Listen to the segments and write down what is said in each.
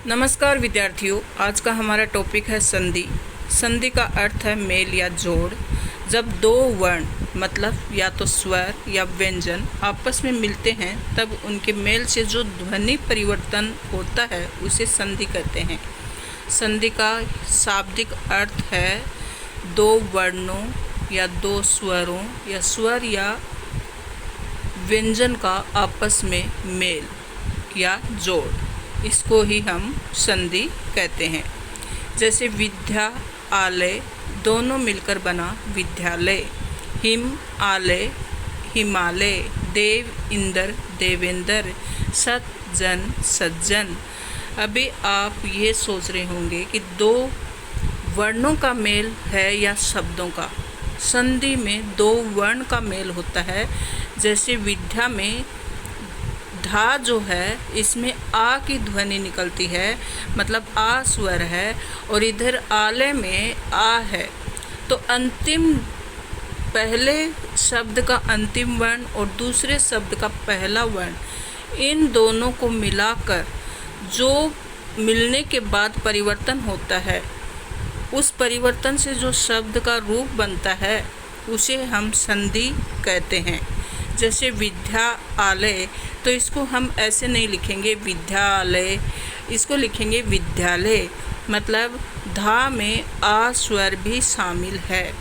नमस्कार विद्यार्थियों, आज का हमारा टॉपिक है संधि। संधि का अर्थ है मेल या जोड़। जब दो वर्ण मतलब या तो स्वर या व्यंजन आपस में मिलते हैं तब उनके मेल से जो ध्वनि परिवर्तन होता है उसे संधि कहते हैं। संधि का शाब्दिक अर्थ है दो वर्णों या दो स्वरों या स्वर या व्यंजन का आपस में मेल या जोड़, इसको ही हम संधि कहते हैं। जैसे विद्या आलय दोनों मिलकर बना विद्यालय, हिम आलय हिमालय, देव इंद्र देवेंद्र, सज्जन सज्जन। अभी आप ये सोच रहे होंगे कि दो वर्णों का मेल है या शब्दों का। संधि में दो वर्ण का मेल होता है। जैसे विद्या में धा जो है इसमें आ की ध्वनि निकलती है, मतलब आ स्वर है, और इधर आले में आ है। तो अंतिम पहले शब्द का अंतिम वर्ण और दूसरे शब्द का पहला वर्ण, इन दोनों को मिलाकर जो मिलने के बाद परिवर्तन होता है, उस परिवर्तन से जो शब्द का रूप बनता है उसे हम संधि कहते हैं। जैसे विद्यालय, तो इसको हम ऐसे नहीं लिखेंगे विद्यालय, इसको लिखेंगे विद्यालय, मतलब धा में आ स्वर भी शामिल है।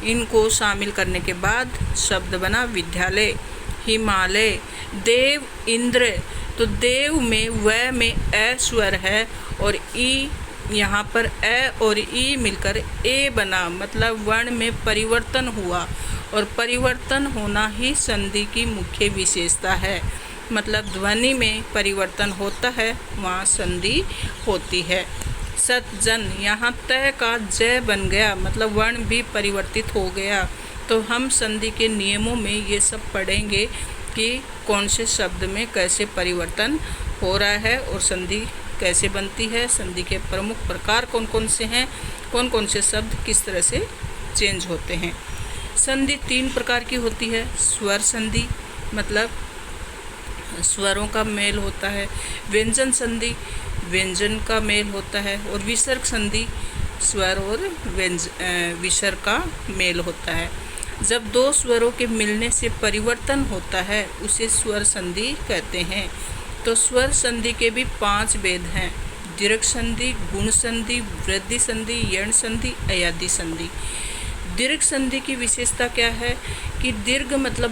इनको शामिल करने के बाद शब्द बना विद्यालय। हिमालय, देव इंद्र, तो देव में व में ए स्वर है और ई, यहाँ पर ए और ई मिलकर ए बना, मतलब वर्ण में परिवर्तन हुआ, और परिवर्तन होना ही संधि की मुख्य विशेषता है। मतलब ध्वनि में परिवर्तन होता है, वहाँ संधि होती है। सज्जन, यहाँ तय का जय बन गया, मतलब वर्ण भी परिवर्तित हो गया। तो हम संधि के नियमों में ये सब पढ़ेंगे कि कौन से शब्द में कैसे परिवर्तन हो रहा है और संधि कैसे बनती है, संधि के प्रमुख प्रकार कौन कौन से हैं, कौन कौन से शब्द किस तरह से चेंज होते हैं। संधि तीन प्रकार की होती है। स्वर संधि, मतलब स्वरों का मेल होता है। व्यंजन संधि, व्यंजन का मेल होता है। और विसर्ग संधि, स्वर और विसर्ग का मेल होता है। जब दो स्वरों के मिलने से परिवर्तन होता है उसे स्वर संधि कहते हैं। तो स्वर संधि के भी 5 भेद हैं: दीर्घ संधि, गुण संधि, वृद्धि संधि, यण संधि, अयादि संधि। दीर्घ संधि की विशेषता क्या है कि दीर्घ मतलब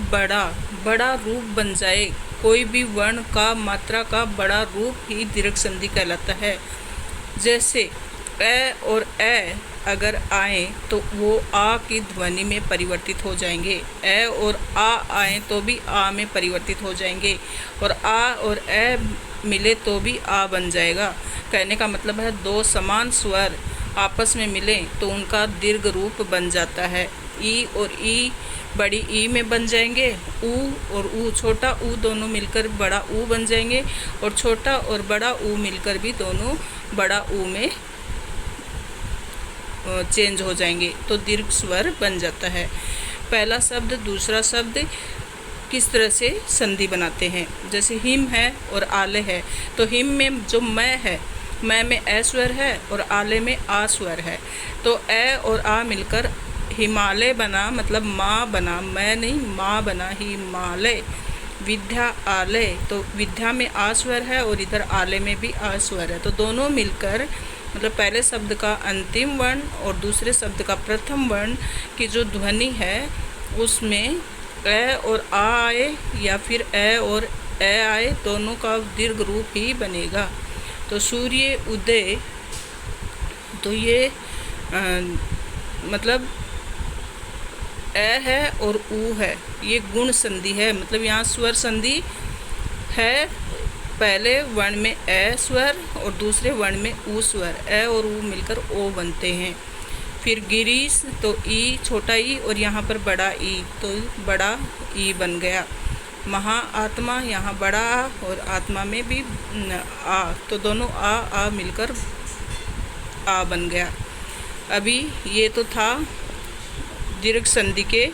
बड़ा रूप बन जाए। कोई भी वर्ण का, मात्रा का बड़ा रूप ही दीर्घ संधि कहलाता है। जैसे ए और ए अगर आए तो वो आ की ध्वनि में परिवर्तित हो जाएंगे। ए और आ आए तो भी आ में परिवर्तित हो जाएंगे, और आ और ए मिले तो भी आ बन जाएगा। कहने का मतलब है दो समान स्वर आपस में मिलें तो उनका दीर्घ रूप बन जाता है। ई और ई बड़ी ई में बन जाएंगे। ऊ और ऊ, छोटा ऊ दोनों मिलकर बड़ा ऊ बन जाएंगे, और छोटा और बड़ा ऊ मिलकर भी दोनों बड़ा ऊ में चेंज हो जाएंगे, तो दीर्घ स्वर बन जाता है। पहला शब्द दूसरा शब्द किस तरह से संधि बनाते हैं। जैसे हिम है और आले है, तो हिम में जो मैं है, मैं में ए स्वर है और आले में आ स्वर है, तो ए और आ मिलकर हिमालय बना, मतलब माँ बना, मैं नहीं माँ बना, हिमालय। विद्या आलय, तो विद्या में आ स्वर है और इधर आले में भी आ स्वर है, तो दोनों मिलकर, मतलब पहले शब्द का अंतिम वर्ण और दूसरे शब्द का प्रथम वर्ण की जो ध्वनि है उसमें ए और आ आए या फिर ए और ए आए, दोनों का दीर्घ रूप ही बनेगा। तो सूर्य उदय, तो ये मतलब ए है और ऊ है, ये गुण संधि है। मतलब यहाँ स्वर संधि है, पहले वर्ण में ए स्वर और दूसरे वर्ण में ऊ स्वर, ए और ऊ मिलकर ओ बनते हैं। फिर गिरीश, तो ई छोटा ई और यहाँ पर बड़ा ई, तो बड़ा ई बन गया। महाआत्मा, यहाँ बड़ा आ और आत्मा में भी आ, तो दोनों आ मिलकर आ बन गया। अभी ये तो था दीर्घ संधि के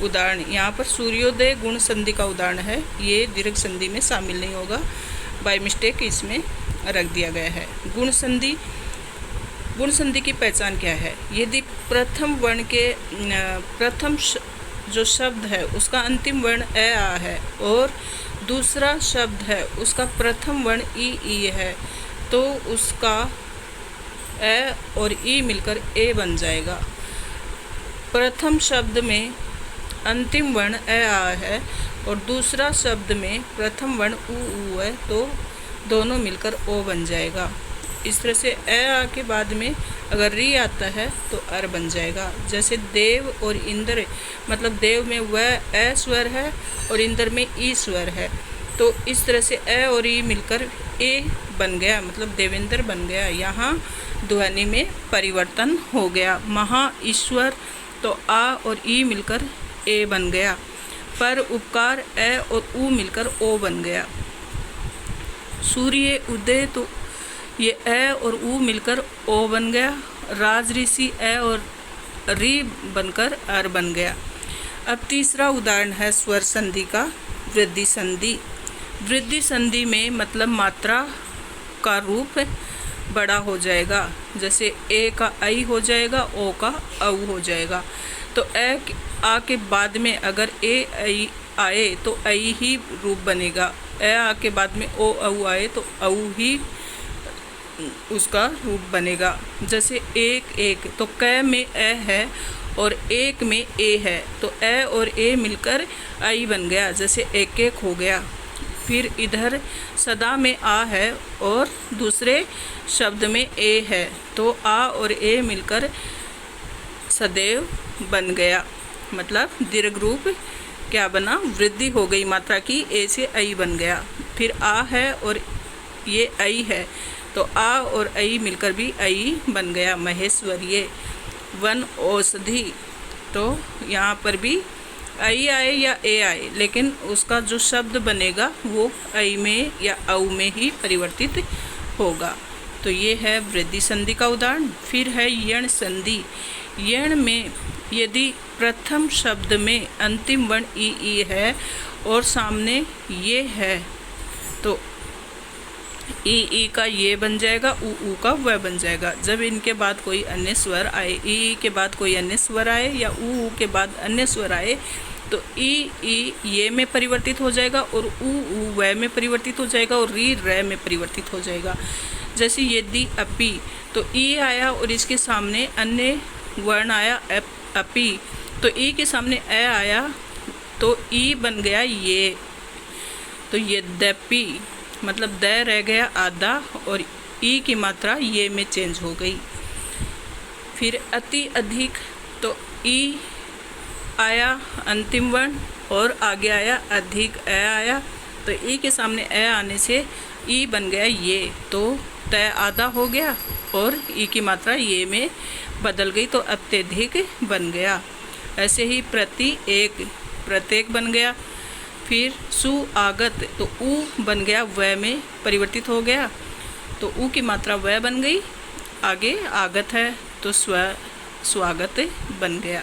उदाहरण। यहाँ पर सूर्योदय गुण संधि का उदाहरण है, ये दीर्घ संधि में शामिल नहीं होगा, बाय मिस्टेक इसमें रख दिया गया है। गुण संधि, गुण संधि की पहचान क्या है? यदि प्रथम वर्ण के जो शब्द है उसका अंतिम वर्ण ए आ है और दूसरा शब्द है उसका प्रथम वर्ण ई है, तो उसका ए और ई मिलकर ए बन जाएगा। प्रथम शब्द में अंतिम वर्ण ए आ है और दूसरा शब्द में प्रथम वर्ण ऊ है, तो दोनों मिलकर ओ बन जाएगा। इस तरह से ए आ के बाद में अगर री आता है तो अर बन जाएगा। जैसे देव और इंद्र, मतलब देव में वह ए स्वर है और इंद्र में ई स्वर है, तो इस तरह से ए और ई मिलकर ए बन गया, मतलब देवेंद्र बन गया। यहाँ ध्वनि में परिवर्तन हो गया। महा ईश्वर, तो आ और ई मिलकर ए बन गया। पर उपकार ए और ऊ मिलकर ओ बन गया। सूर्य उदय, तो ये ए और ऊ मिलकर ओ बन गया। राज ऋषि ए और री बनकर अर बन गया। अब तीसरा उदाहरण है स्वर संधि का, वृद्धि संधि। वृद्धि संधि में मतलब मात्रा का रूप बड़ा हो जाएगा। जैसे ए का आई हो जाएगा, ओ का औ हो जाएगा। तो ए आ के बाद में अगर ए आई आए तो आई ही रूप बनेगा। ए आ के बाद में ओ औ आए तो औ ही उसका रूप बनेगा। जैसे एक एक, तो कै में ए है और एक में ए है, तो ए और ए मिलकर आई बन गया, जैसे एक एक हो गया। फिर इधर सदा में आ है और दूसरे शब्द में ए है, तो आ और ए मिलकर सदैव बन गया, मतलब दीर्घ रूप क्या बना? वृद्धि हो गई मात्रा की, ए से आई बन गया। फिर आ है और ये आई है, तो आ और आई मिलकर भी आई बन गया, महेश्वरीय। वन औषधि, तो यहाँ पर भी आई आए या ए आए, लेकिन उसका जो शब्द बनेगा वो आई में या औ में ही परिवर्तित होगा। तो ये है वृद्धि संधि का उदाहरण। फिर है यण संधि। यण में यदि प्रथम शब्द में अंतिम वर्ण ई है और सामने ये है, तो ई का ये बन जाएगा, ऊ का वह बन जाएगा। जब इनके बाद कोई अन्य स्वर आए, ई के बाद कोई अन्य स्वर आए या ऊ के बाद अन्य स्वर आए, तो ई ये में परिवर्तित हो जाएगा और ऊ वह में परिवर्तित हो जाएगा और री रे में परिवर्तित हो जाएगा। जैसे यदि अपी, तो ई आया और इसके सामने अन्य वर्ण आया अपी, तो ई के सामने ए आया तो ई बन गया ये। तो यद्यपि, मतलब द रह गया आधा और ई की मात्रा ये में चेंज हो गई। फिर अति अधिक, तो ई आया अंतिम वर्ण और आगे आया अधिक ए आया, तो ई के सामने ए आने से ई बन गया ये, तो तय आधा हो गया और ई की मात्रा ये में बदल गई, तो अत्यधिक बन गया। ऐसे ही प्रति एक, प्रत्येक बन गया। फिर सुआगत, तो ऊ बन गया वह में परिवर्तित हो गया, तो ऊ की मात्रा वह बन गई। आगे आगत है तो स्वागत बन गया।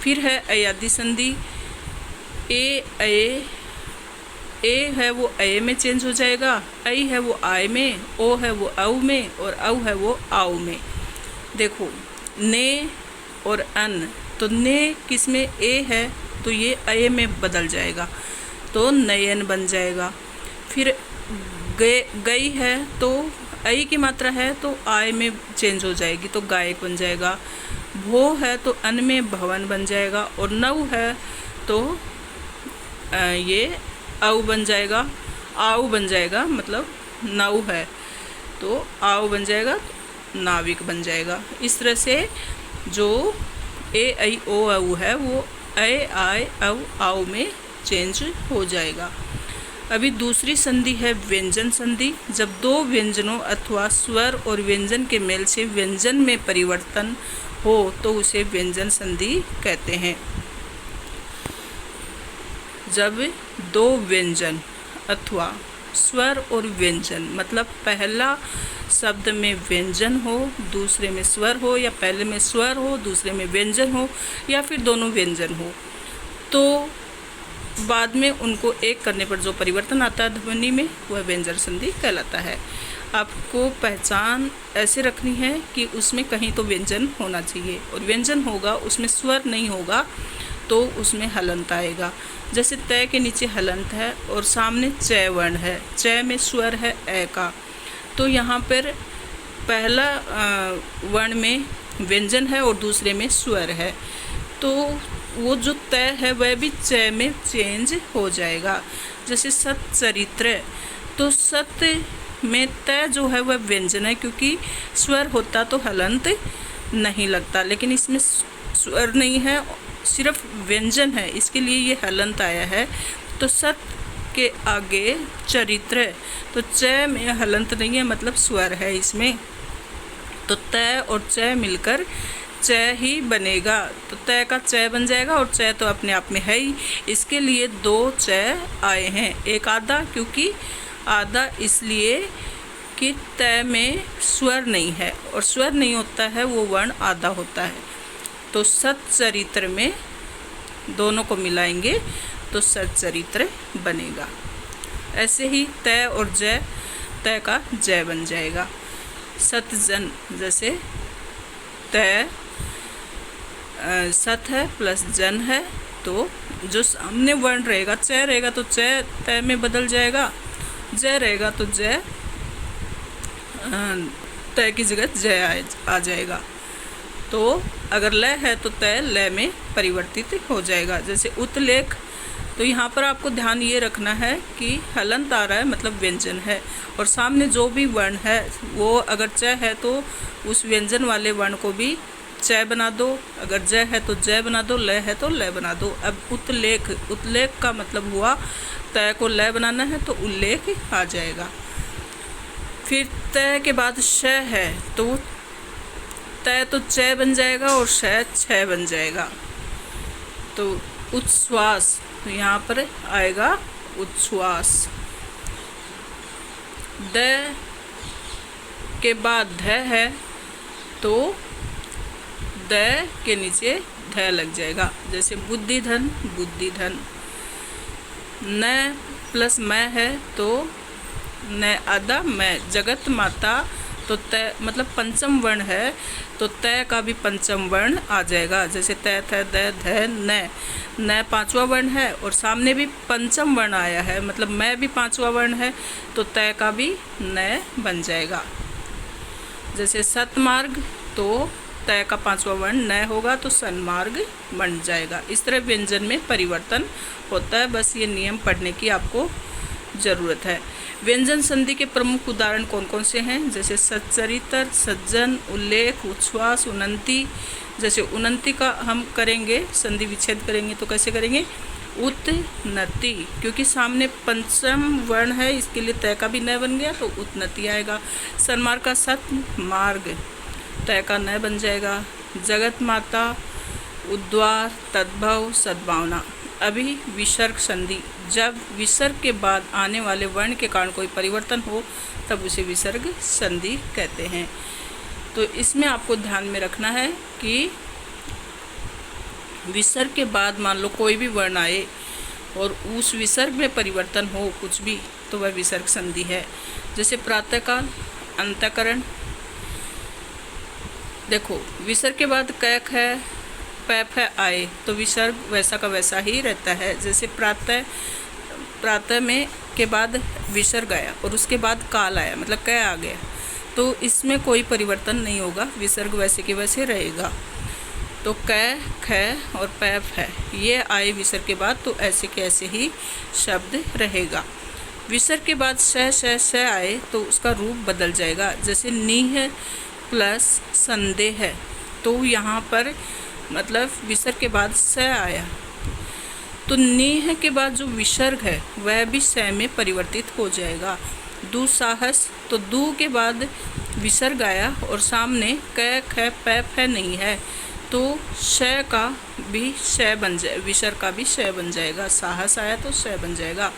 फिर है अयादि संधि। ए है वो ए में चेंज हो जाएगा, आई है वो आय में, ओ है वो औ में और औ है वो आओ में। देखो ने और अन, तो ने किस में ए है तो ये ए में बदल जाएगा, तो नयन बन जाएगा। फिर गई है तो आई की मात्रा है तो आय में चेंज हो जाएगी, तो गायक बन जाएगा। भो है तो अन में भवन बन जाएगा और नव है तो ये औ बन जाएगा, आओ बन जाएगा, मतलब नव है तो आओ बन जाएगा, नाविक बन जाएगा। इस तरह से जो ए आई ओ औ है वो ए आय औ आओ में चेंज हो जाएगा। अभी दूसरी संधि है व्यंजन संधि। जब दो व्यंजनों अथवा स्वर और व्यंजन के मेल से व्यंजन में परिवर्तन हो तो उसे व्यंजन संधि कहते हैं। जब दो व्यंजन अथवा स्वर और व्यंजन, मतलब पहला शब्द में व्यंजन हो, दूसरे में स्वर हो, या पहले में स्वर हो दूसरे में व्यंजन हो, या फिर दोनों व्यंजन हो, तो बाद में उनको एक करने पर जो परिवर्तन आता है ध्वनि में, वह व्यंजन संधि कहलाता है। आपको पहचान ऐसे रखनी है कि उसमें कहीं तो व्यंजन होना चाहिए, और व्यंजन होगा उसमें स्वर नहीं होगा तो उसमें हलंत आएगा। जैसे तय के नीचे हलंत है और सामने च वर्ण है, च में स्वर है ए का, तो यहाँ पर पहला वर्ण में व्यंजन है और दूसरे में स्वर है, तो वो जो तय है वह भी च में चेंज हो जाएगा। जैसे सच्चरित्र, तो सत्य में तय जो है वह व्यंजन है, क्योंकि स्वर होता तो हलंत नहीं लगता, लेकिन इसमें स्वर नहीं है, सिर्फ व्यंजन है, इसके लिए ये हलंत आया है। तो सत्य के आगे चरित्र, तो च में हलंत नहीं है, मतलब स्वर है इसमें, तो तय और च मिलकर च ही बनेगा। तो तय का च बन जाएगा और च तो अपने आप में है ही, इसके लिए दो च आए हैं, एक आधा, क्योंकि आधा इसलिए कि तय में स्वर नहीं है, और स्वर नहीं होता है वो वर्ण आधा होता है। तो सच्चरित्र में दोनों को मिलाएंगे तो सच्चरित्र बनेगा। ऐसे ही तय और जय, तय का जय बन जाएगा। सतजन, जैसे तय सत है प्लस जन है, तो जो सामने वर्ण रहेगा च रहेगा तो च तय में बदल जाएगा, जय रहेगा तो जय तय की जगह जय आ जाएगा। तो अगर लय है तो तय लय में परिवर्तित हो जाएगा। जैसे उत्लेख, तो यहाँ पर आपको ध्यान ये रखना है कि हलंत आ रहा है मतलब व्यंजन है, और सामने जो भी वर्ण है वो अगर च है तो उस व्यंजन वाले वर्ण को भी च बना दो, अगर जय है तो जय बना दो, लय है तो लय बना दो। अब उत्लेख, उत्लेख का मतलब हुआ तय को लय बनाना है तो उल्लेख आ जाएगा। फिर तय के बाद श है तो तय तो च बन जाएगा और श छ बन जाएगा। तो उच्छ्वास, तो यहाँ पर आएगा उच्छ्वास। द के बाद ध है तो द के नीचे ध लग जाएगा। जैसे बुद्धिधन, बुद्धिधन। न प्लस मैं है तो न आधा मैं। जगत माता, तो तय मतलब पंचम वर्ण है तो तय का भी पंचम वर्ण आ जाएगा। जैसे तय थ द ध न पांचवा वर्ण है और सामने भी पंचम वर्ण आया है, मतलब मैं भी पांचवा वर्ण है तो तय का भी न बन जाएगा। जैसे सतमार्ग, तो तय का पांचवा वर्ण न होगा तो सन्मार्ग बन जाएगा। इस तरह व्यंजन में परिवर्तन होता है, बस ये नियम पढ़ने की आपको ज़रूरत है। व्यंजन संधि के प्रमुख उदाहरण कौन कौन से हैं? जैसे सच्चरित्र, सज्जन, उल्लेख, उच्छ्वास, उन्नति। जैसे उन्नति का हम करेंगे, संधि विच्छेद करेंगे तो कैसे करेंगे? उत्नति, क्योंकि सामने पंचम वर्ण है इसके लिए तय का भी न बन गया तो उत्नति आएगा। सन्मार्ग का सत्मार्ग, तय का न बन जाएगा। जगत माता, उद्वार, तद्भव, सद्भावना। अभी विसर्ग संधि, जब विसर्ग के बाद आने वाले वर्ण के कारण कोई परिवर्तन हो तब उसे विसर्ग संधि कहते हैं। तो इसमें आपको ध्यान में रखना है कि विसर्ग के बाद मान लो कोई भी वर्ण आए और उस विसर्ग में परिवर्तन हो कुछ भी तो वह विसर्ग संधि है। जैसे प्रातःकाल, अंतःकरण। देखो विसर्ग के बाद कैक है, पैफ है आए तो विसर्ग वैसा का वैसा ही रहता है। जैसे प्रातः में के बाद विसर्ग आया और उसके बाद काल आया मतलब कै आ गया, तो इसमें कोई परिवर्तन नहीं होगा, विसर्ग वैसे के वैसे रहेगा। तो कै, ख और पैफ है ये आए विसर्ग के बाद तो ऐसे के ऐसे ही शब्द रहेगा। विसर्ग के बाद श आए तो उसका रूप बदल जाएगा। जैसे नीह प्लस संदेह है तो यहाँ पर मतलब विसर्ग के बाद स आया तो नीह के बाद जो विसर्ग है वह भी स में परिवर्तित हो जाएगा। दुस्साहस, तो दू के बाद विसर्ग आया और सामने क, ख, पैफ है नहीं है तो श का भी श बन जाए, विसर्ग का भी श बन जाएगा। साहस आया तो श बन जाएगा।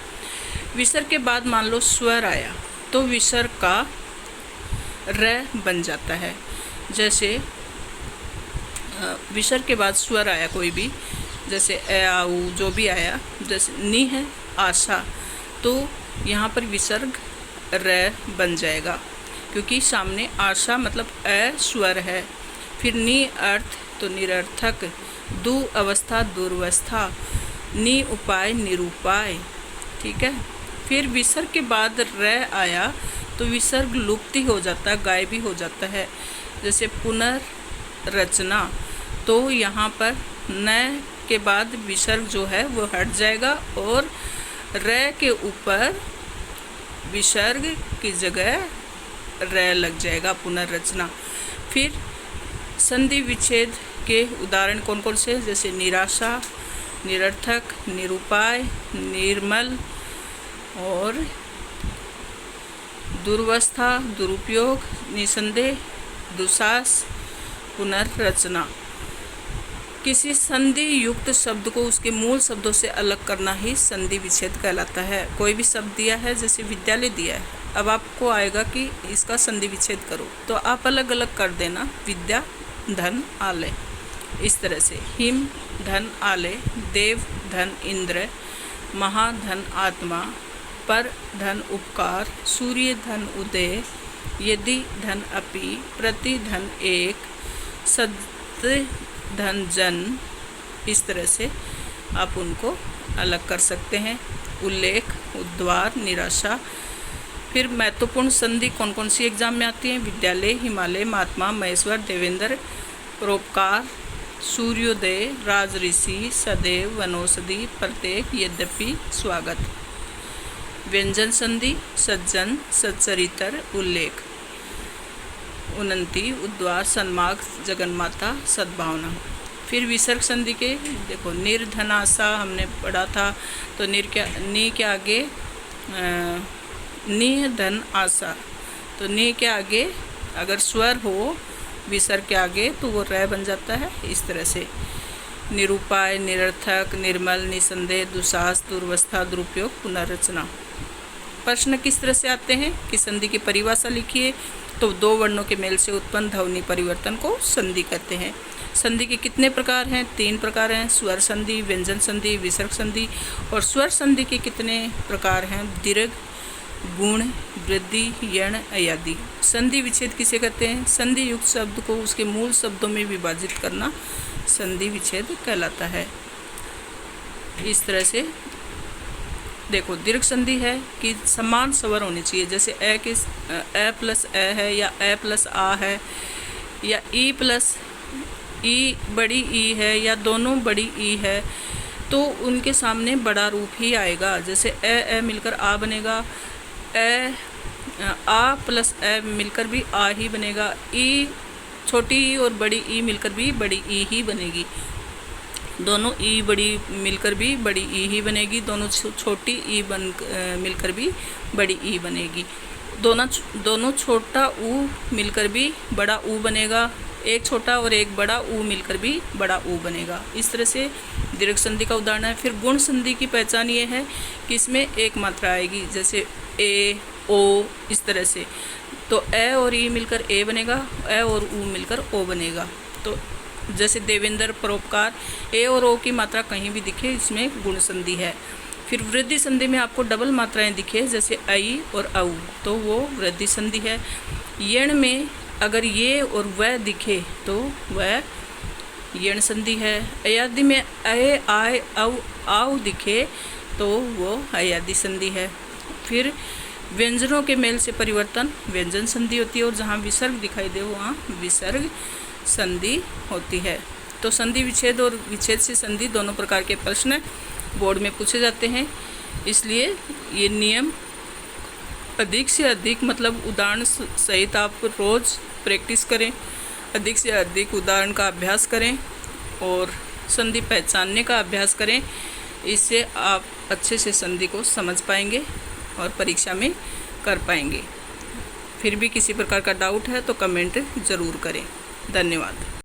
विसर्ग के बाद मान लो स्वर आया तो विसर्ग का र बन जाता है। जैसे विसर्ग के बाद स्वर आया कोई भी, जैसे ए आ उ जो भी आया, जैसे नी है आशा तो यहाँ पर विसर्ग र बन जाएगा। क्योंकि सामने आशा मतलब अ स्वर है। फिर नि अर्थ तो निरर्थक, दु अवस्था दुर्वस्था, नि उपाय निरुपाय। ठीक है। फिर विसर्ग के बाद र आया तो विसर्ग लुप्त हो जाता है, गायब भी हो जाता है। जैसे पुनर्रचना, तो यहाँ पर न के बाद विसर्ग जो है वो हट जाएगा और र के ऊपर विसर्ग की जगह र लग जाएगा, पुनर्रचना। फिर संधि विच्छेद के उदाहरण कौन कौन से, जैसे निराशा, निरर्थक, निरुपाय, निर्मल और दुर्वस्था, दुरुपयोग, निसंदेह, दुसास, पुनर्रचना। किसी संधि युक्त शब्द को उसके मूल शब्दों से अलग करना ही संधि विच्छेद कहलाता है। कोई भी शब्द दिया है, जैसे विद्यालय दिया है, अब आपको आएगा कि इसका संधि विच्छेद करो, तो आप अलग अलग कर देना। विद्या धन आलय, इस तरह से हिम धन आलय, देव धन इंद्र, महाधन आत्मा, पर धन उपकार, सूर्य धन उदय, यदि धन अपि, प्रति धन एक, सत्य धन जन। इस तरह से आप उनको अलग कर सकते हैं। उल्लेख, उद्वार, निराशा। फिर महत्वपूर्ण संधि कौन कौन सी एग्जाम में आती हैं, विद्यालय, हिमालय, महात्मा, महेश्वर, देवेंद्र, परोपकार, सूर्योदय, राजऋषि, सदैव, वनौषधि, प्रत्येक, यद्यपि, स्वागत। व्यंजन संधि, सज्जन, सच्चरित्र, उल्लेख, उन्नति, उद्वार, सन्मार्ग, जगन्माता, सद्भावना। फिर विसर्ग संधि के देखो, निर्धनासा हमने पढ़ा था, तो नी के आगे निधन आशा, तो नी के आगे अगर स्वर हो विसर्ग के आगे तो वो र बन जाता है। इस तरह से निरुपाय, निरर्थक, निर्मल, निसंदेह, दुसास, दुर्वस्था, दुरुपयोग, पुनर्रचना। प्रश्न किस तरह से आते हैं कि संधि की परिभाषा लिखिए, तो दो वर्णों के मेल से उत्पन्न ध्वनि परिवर्तन को संधि कहते हैं। संधि के कितने प्रकार हैं, 3 प्रकार हैं, स्वर संधि, व्यंजन संधि, विसर्ग संधि। और स्वर संधि के कितने प्रकार हैं, दीर्घ, गुण, वृद्धि, यण, अयादि। संधि विच्छेद किसे कहते हैं, संधि युक्त शब्द को उसके मूल शब्दों में विभाजित करना संधि विच्छेद कहलाता है। इस तरह से देखो, दीर्घ संधि है कि समान स्वर होने चाहिए, जैसे अ प्लस अ है, या अ प्लस आ है, या ई प्लस ई बड़ी ई है, या दोनों बड़ी ई है, तो उनके सामने बड़ा रूप ही आएगा। जैसे अ मिलकर आ बनेगा, आ प्लस अ मिलकर भी आ ही बनेगा, ई छोटी ई और बड़ी ई मिलकर भी बड़ी ई ही बनेगी, दोनों ई बड़ी मिलकर भी बड़ी ई ही बनेगी, दोनों छोटी ई मिलकर भी बड़ी ई बनेगी, दोनों छोटा ऊ मिलकर भी बड़ा ऊ बनेगा, एक छोटा और एक बड़ा ऊ मिलकर भी बड़ा ऊ बनेगा। इस तरह से दीर्घ संधि का उदाहरण है। फिर गुण संधि की पहचान ये है कि इसमें एक मात्रा आएगी, जैसे ए, ओ, इस तरह से, तो अ और ई मिलकर ए बनेगा, अ और ऊ मिलकर ओ बनेगा। तो जैसे देवेंद्र, परोपकार, ए और ओ की मात्रा कहीं भी दिखे, इसमें गुण संधि है। फिर वृद्धि संधि में आपको डबल मात्राएं दिखे, जैसे आई और औ, तो वो वृद्धि संधि है। यण में अगर ये और वह दिखे तो वह यण संधि है। अयादि में अय, आय, औ, आव दिखे तो वो अयादि संधि है। फिर व्यंजनों के मेल से परिवर्तन व्यंजन संधि होती है, और जहाँ विसर्ग दिखाई दे वहाँ विसर्ग संधि होती है। तो संधि विच्छेद और विच्छेद से संधि दोनों प्रकार के प्रश्न बोर्ड में पूछे जाते हैं, इसलिए ये नियम अधिक से अधिक मतलब उदाहरण सहित आप रोज़ प्रैक्टिस करें, अधिक से अधिक उदाहरण का अभ्यास करें और संधि पहचानने का अभ्यास करें। इससे आप अच्छे से संधि को समझ पाएंगे और परीक्षा में कर पाएंगे। फिर भी किसी प्रकार का डाउट है तो कमेंट ज़रूर करें। धन्यवाद।